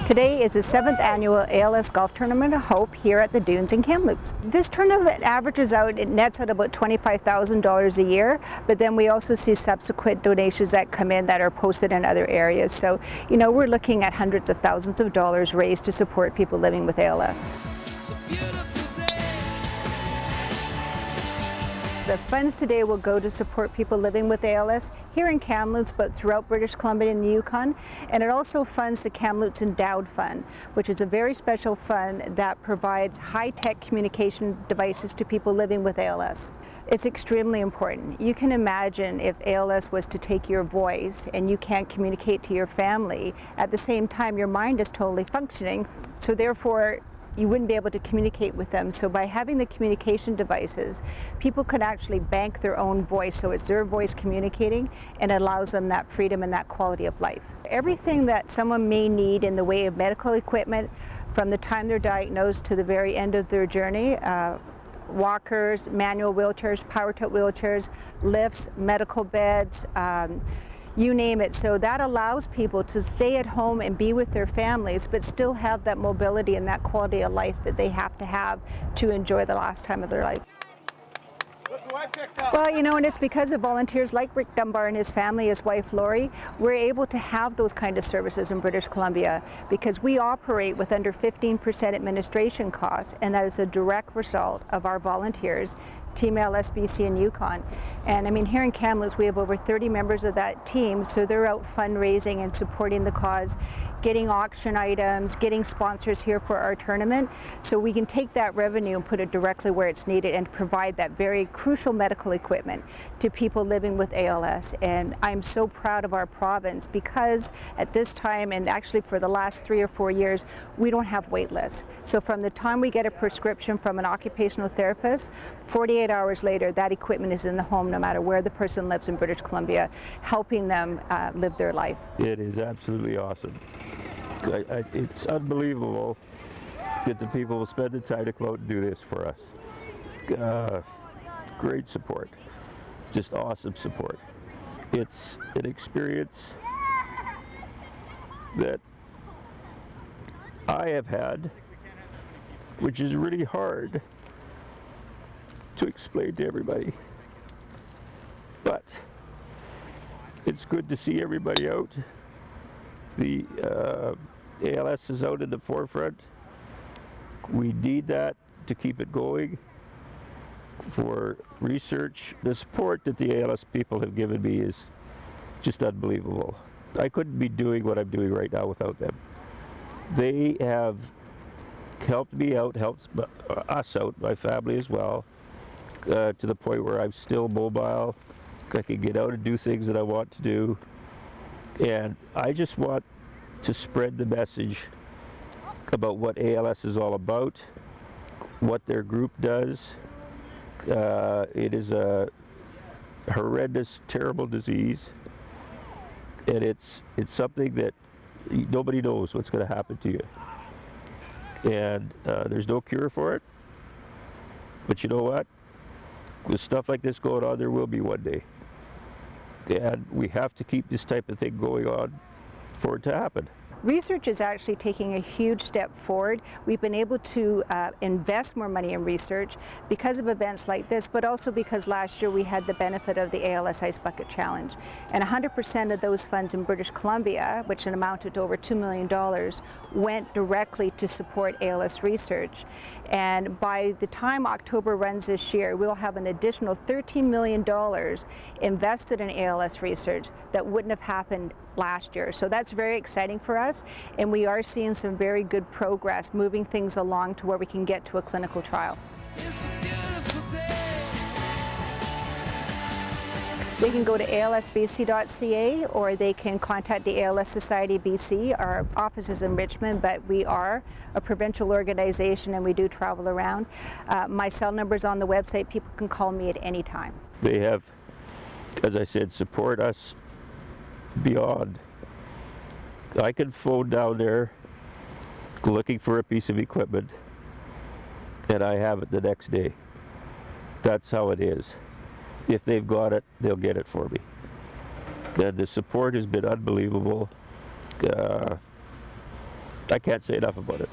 Today is the 7th annual ALS Golf Tournament of Hope here at the Dunes in Kamloops. This tournament averages out, it nets out about $25,000 a year, but then we also see subsequent donations that come in that are posted in other areas. So, we're looking at hundreds of thousands of dollars raised to support people living with ALS. The funds today will go to support people living with ALS here in Kamloops, but throughout British Columbia and the Yukon. And it also funds the Kamloops Endowed Fund, which is a very special fund that provides high-tech communication devices to people living with ALS. It's extremely important. You can imagine if ALS was to take your voice and you can't communicate to your family, at the same time your mind is totally functioning, so therefore you wouldn't be able to communicate with them. So by having the communication devices, people could actually bank their own voice, so it's their voice communicating, and it allows them that freedom and that quality of life. Everything that someone may need in the way of medical equipment, from the time they're diagnosed to the very end of their journey, walkers, manual wheelchairs, power tilt wheelchairs, lifts, medical beds, you name it. So that allows people to stay at home and be with their families, but still have that mobility and that quality of life that they have to enjoy the last time of their life. Well, and it's because of volunteers like Rick Dunbar and his family, his wife Lori, we're able to have those kind of services in British Columbia because we operate with under 15% administration costs, and that is a direct result of our volunteers, Team ALS BC and Yukon. And I mean, here in Kamloops we have over 30 members of that team, so they're out fundraising and supporting the cause, getting auction items, getting sponsors here for our tournament, so we can take that revenue and put it directly where it's needed and provide that very crucial medical equipment to people living with ALS. And I'm so proud of our province because at this time, and actually for the last 3 or 4 years, we don't have wait lists. So from the time we get a prescription from an occupational therapist, 48 hours later, that equipment is in the home no matter where the person lives in British Columbia, helping them live their life. It is absolutely awesome. It's unbelievable that the people will spend the time to come out and do this for us. Great support, just awesome support. It's an experience that I have had, which is really hard to explain to everybody, but it's good to see everybody out. The ALS is out in the forefront. We need that to keep it going for research. The support that the ALS people have given me is just unbelievable. I couldn't be doing what I'm doing right now without them. They have helped me out, helped us out, my family as well, to the point where I'm still mobile. I can get out and do things that I want to do. And I just want to spread the message about what ALS is all about, what their group does. It is a horrendous, terrible disease, and it's something that nobody knows what's going to happen to you. And there's no cure for it. But you know what? With stuff like this going on, there will be one day. And we have to keep this type of thing going on for it to happen. Research is actually taking a huge step forward. We've been able to invest more money in research because of events like this, but also because last year we had the benefit of the ALS Ice Bucket Challenge. And 100% of those funds in British Columbia, which amounted to over $2 million, went directly to support ALS research. And by the time October runs this year, we'll have an additional $13 million invested in ALS research that wouldn't have happened last year. So that's very exciting for us, and we are seeing some very good progress moving things along to where we can get to a clinical trial. They can go to alsbc.ca or they can contact the ALS Society BC. Our office is in Richmond, but we are a provincial organization and we do travel around. My cell number is on the website. People can call me at any time. They have, as I said, support us beyond. I can phone down there looking for a piece of equipment and I have it the next day. That's how it is. If they've got it, they'll get it for me. And the support has been unbelievable. I can't say enough about it.